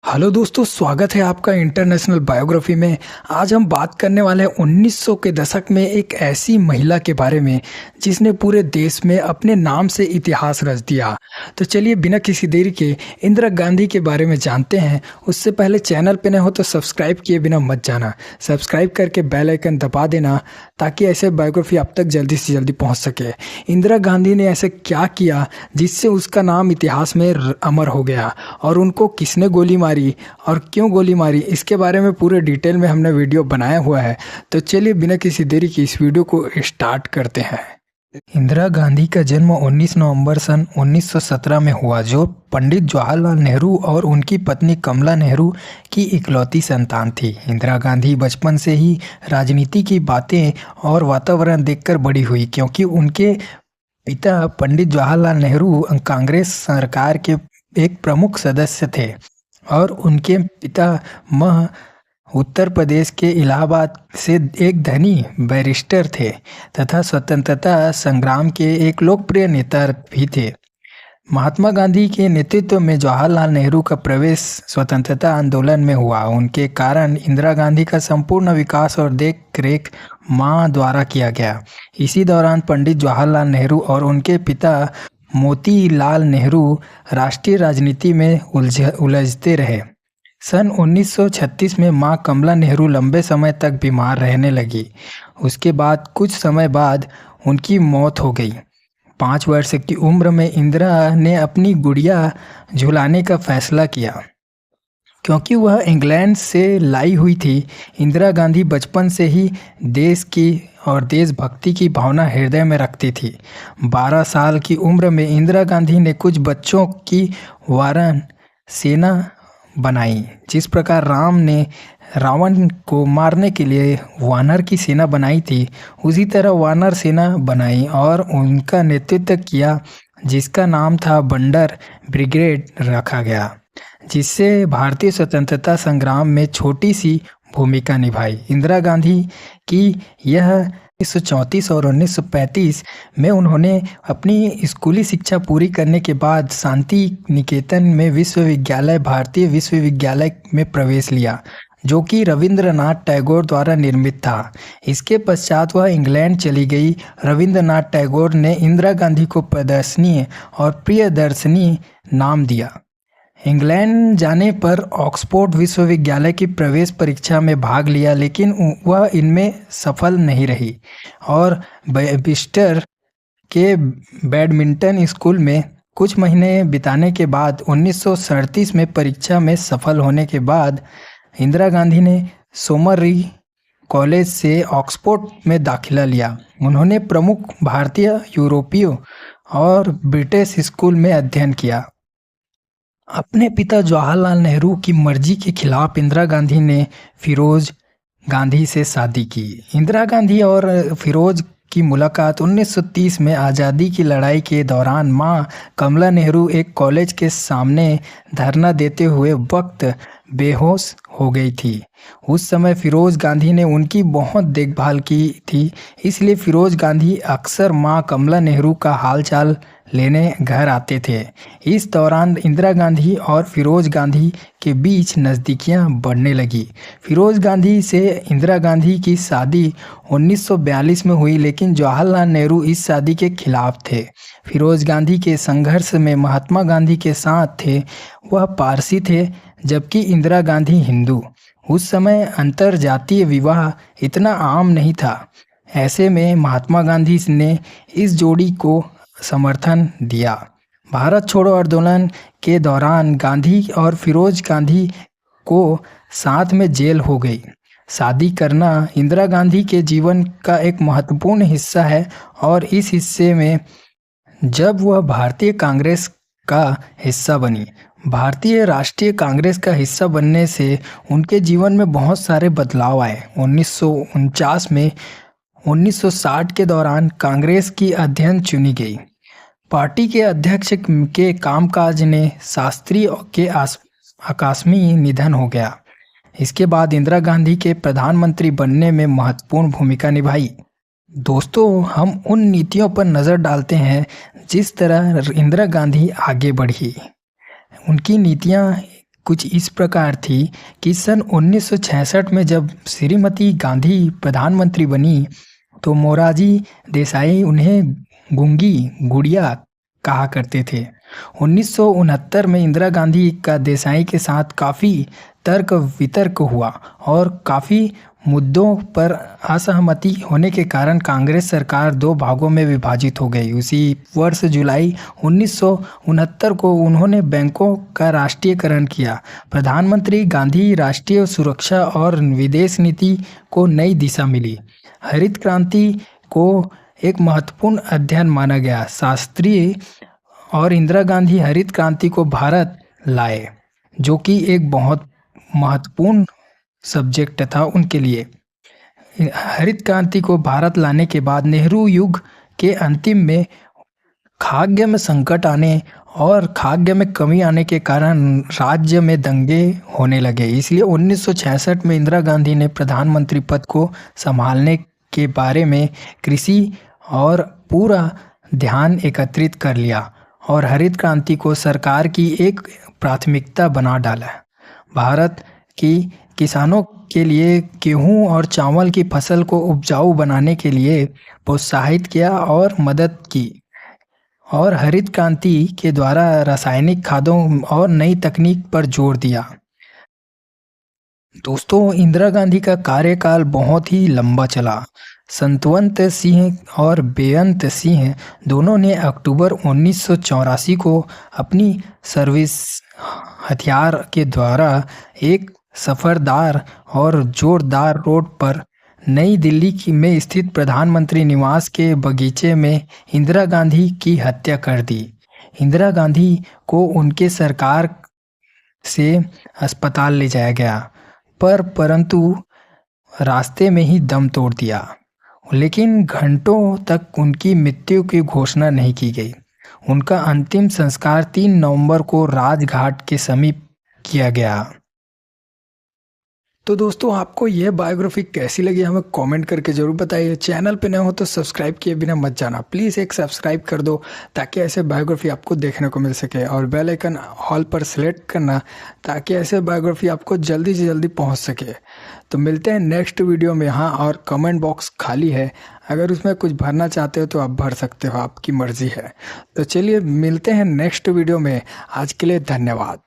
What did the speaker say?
Hello दोस्तों, स्वागत है आपका इंटरनेशनल बायोग्राफी में। आज हम बात करने वाले हैं 1900 के दशक में एक ऐसी महिला के बारे में जिसने पूरे देश में अपने नाम से इतिहास रच दिया। तो चलिए बिना किसी देरी के इंदिरा गांधी के बारे में जानते हैं। उससे पहले चैनल पे नए हो तो सब्सक्राइब किए बिना मत जाना। सब्सक्राइब करके बेल आइकन दबा देना ताकि ऐसे बायोग्राफी आप तक जल्दी से जल्दी पहुँच सके। इंदिरा गांधी ने ऐसे क्या किया जिससे उसका नाम इतिहास में अमर हो गया, और उनको किसने गोली मारी और क्यों गोली मारी, इसके बारे में पूरे डिटेल में हमने वीडियो बनाया हुआ है। तो चलिए बिना किसी देरी की इस वीडियो को स्टार्ट करते हैं। इंदिरा गांधी का जन्म 19 नवंबर सन 1917 में हुआ, जो पंडित जवाहरलाल नेहरू और उनकी पत्नी कमला नेहरू की इकलौती संतान थी। इंदिरा गांधी बचपन से ही राजनीति की बातें और वातावरण देखकर बड़ी हुई, क्योंकि उनके पिता पंडित जवाहरलाल नेहरू कांग्रेस सरकार के एक प्रमुख सदस्य थे और उनके पितामह उत्तर प्रदेश के इलाहाबाद से एक धनी बैरिस्टर थे तथा स्वतंत्रता संग्राम के एक लोकप्रिय नेता भी थे। महात्मा गांधी के नेतृत्व में जवाहरलाल नेहरू का प्रवेश स्वतंत्रता आंदोलन में हुआ। उनके कारण इंदिरा गांधी का संपूर्ण विकास और देख रेख मां द्वारा किया गया। इसी दौरान पंडित जवाहरलाल नेहरू और उनके पिता मोतीलाल नेहरू राष्ट्रीय राजनीति में उलझते रहे। सन 1936 में मां कमला नेहरू लंबे समय तक बीमार रहने लगी। उसके बाद कुछ समय बाद उनकी मौत हो गई। 5 वर्ष की उम्र में इंदिरा ने अपनी गुड़िया झुलाने का फैसला किया, क्योंकि वह इंग्लैंड से लाई हुई थी। इंदिरा गांधी बचपन से ही देश की और देशभक्ति की भावना हृदय में रखती थी। 12 साल की उम्र में इंदिरा गांधी ने कुछ बच्चों की वानर सेना बनाई। जिस प्रकार राम ने रावण को मारने के लिए वानर की सेना बनाई थी, उसी तरह वानर सेना बनाई और उनका नेतृत्व किया, जिसका नाम था बंडर ब्रिगेड रखा गया, जिससे भारतीय स्वतंत्रता संग्राम में छोटी सी भूमिका निभाई। इंदिरा गांधी की यह 1934 और 1935 में उन्होंने अपनी स्कूली शिक्षा पूरी करने के बाद शांति निकेतन में विश्वविद्यालय भारतीय विश्वविद्यालय में प्रवेश लिया, जो कि रविंद्रनाथ टैगोर द्वारा निर्मित था। इसके पश्चात वह इंग्लैंड चली गई। रविंद्रनाथ टैगोर ने इंदिरा गांधी को प्रदर्शनी और प्रियदर्शनी नाम दिया। इंग्लैंड जाने पर ऑक्सफोर्ड विश्वविद्यालय की प्रवेश परीक्षा में भाग लिया, लेकिन वह इनमें सफल नहीं रही और ब्रिस्टल के बैडमिंटन स्कूल में कुछ महीने बिताने के बाद 1937 में परीक्षा में सफल होने के बाद इंदिरा गांधी ने सोमररी कॉलेज से ऑक्सफोर्ड में दाखिला लिया। उन्होंने प्रमुख भारतीय, यूरोपीय और ब्रिटिश स्कूल में अध्ययन किया। अपने पिता जवाहरलाल नेहरू की मर्जी के खिलाफ इंदिरा गांधी ने फिरोज गांधी से शादी की। इंदिरा गांधी और फिरोज की मुलाकात 1930 में आज़ादी की लड़ाई के दौरान मां कमला नेहरू एक कॉलेज के सामने धरना देते हुए वक्त बेहोश हो गई थी। उस समय फिरोज गांधी ने उनकी बहुत देखभाल की थी, इसलिए फिरोज गांधी अक्सर मां कमला नेहरू का हालचाल लेने घर आते थे। इस दौरान इंदिरा गांधी और फिरोज गांधी के बीच नज़दीकियां बढ़ने लगी। फिरोज गांधी से इंदिरा गांधी की शादी 1942 में हुई, लेकिन जवाहरलाल नेहरू इस शादी के खिलाफ थे। फिरोज गांधी के संघर्ष में महात्मा गांधी के साथ थे। वह पारसी थे, जबकि इंदिरा गांधी हिंदू। उस समय अंतर जातीय विवाह इतना आम नहीं था। ऐसे में महात्मा गांधी ने इस जोड़ी को समर्थन दिया। भारत छोड़ो आंदोलन के दौरान गांधी और फिरोज गांधी को साथ में जेल हो गई। शादी करना इंदिरा गांधी के जीवन का एक महत्वपूर्ण हिस्सा है, और इस हिस्से में जब वह भारतीय कांग्रेस का हिस्सा बनी। भारतीय राष्ट्रीय कांग्रेस का हिस्सा बनने से उनके जीवन में बहुत सारे बदलाव आए। 1949 में 1960 के दौरान कांग्रेस की अध्यक्ष चुनी गई। पार्टी के अध्यक्ष के कामकाज ने शास्त्री के आकस्मिक निधन हो गया। इसके बाद इंदिरा गांधी के प्रधानमंत्री बनने में महत्वपूर्ण भूमिका निभाई। दोस्तों, हम उन नीतियों पर नज़र डालते हैं जिस तरह इंदिरा गांधी आगे बढ़ी। उनकी नीतियाँ कुछ इस प्रकार थी कि सन 1966 में जब श्रीमती गांधी प्रधानमंत्री बनी तो मोरारजी देसाई उन्हें गूंगी गुड़िया कहा करते थे। 1969 में इंदिरा गांधी का देसाई के साथ काफ़ी तर्क वितर्क हुआ और काफ़ी मुद्दों पर असहमति होने के कारण कांग्रेस सरकार दो भागों में विभाजित हो गई। उसी वर्ष जुलाई 1969 को उन्होंने बैंकों का राष्ट्रीयकरण किया। प्रधानमंत्री गांधी राष्ट्रीय सुरक्षा और विदेश नीति को नई दिशा मिली। हरित क्रांति को एक महत्वपूर्ण अध्ययन माना गया। शास्त्री और इंदिरा गांधी हरित क्रांति को भारत लाए, जो कि एक बहुत महत्वपूर्ण सब्जेक्ट था उनके लिए। हरित क्रांति को भारत लाने के बाद नेहरू युग के अंतिम में खाद्य में संकट आने और खाद्य में कमी आने के कारण राज्य में दंगे होने लगे। इसलिए 1966 में इंदिरा गांधी ने प्रधानमंत्री पद को संभालने के बारे में कृषि और पूरा ध्यान एकत्रित कर लिया और हरित क्रांति को सरकार की एक प्राथमिकता बना डाला। भारत की किसानों के लिए गेहूं और चावल की फसल को उपजाऊ बनाने के लिए प्रोत्साहित किया और मदद की और हरित क्रांति के द्वारा रासायनिक खादों और नई तकनीक पर जोर दिया। दोस्तों, इंदिरा गांधी का कार्यकाल बहुत ही लंबा चला। संतवंत सिंह और बेअंत सिंह दोनों ने अक्टूबर 1984 को अपनी सर्विस हथियार के द्वारा एक सफरदार और जोरदार रोड पर नई दिल्ली में स्थित प्रधानमंत्री निवास के बगीचे में इंदिरा गांधी की हत्या कर दी। इंदिरा गांधी को उनके सरकार से अस्पताल ले जाया गया परंतु रास्ते में ही दम तोड़ दिया। लेकिन घंटों तक उनकी मृत्यु की घोषणा नहीं की गई। उनका अंतिम संस्कार 3 नवंबर को राजघाट के समीप किया गया। तो दोस्तों, आपको यह बायोग्राफी कैसी लगी हमें कमेंट करके ज़रूर बताइए। चैनल पे नए हो तो सब्सक्राइब किए बिना मत जाना। प्लीज़ एक सब्सक्राइब कर दो ताकि ऐसे बायोग्राफी आपको देखने को मिल सके और बेल आइकन ऑल पर सेलेक्ट करना ताकि ऐसे बायोग्राफी आपको जल्दी से जल्दी पहुंच सके। तो मिलते हैं नेक्स्ट वीडियो में। हाँ, और कमेंट बॉक्स खाली है, अगर उसमें कुछ भरना चाहते हो तो आप भर सकते हो, आपकी मर्ज़ी है। तो चलिए मिलते हैं नेक्स्ट वीडियो में। आज के लिए धन्यवाद।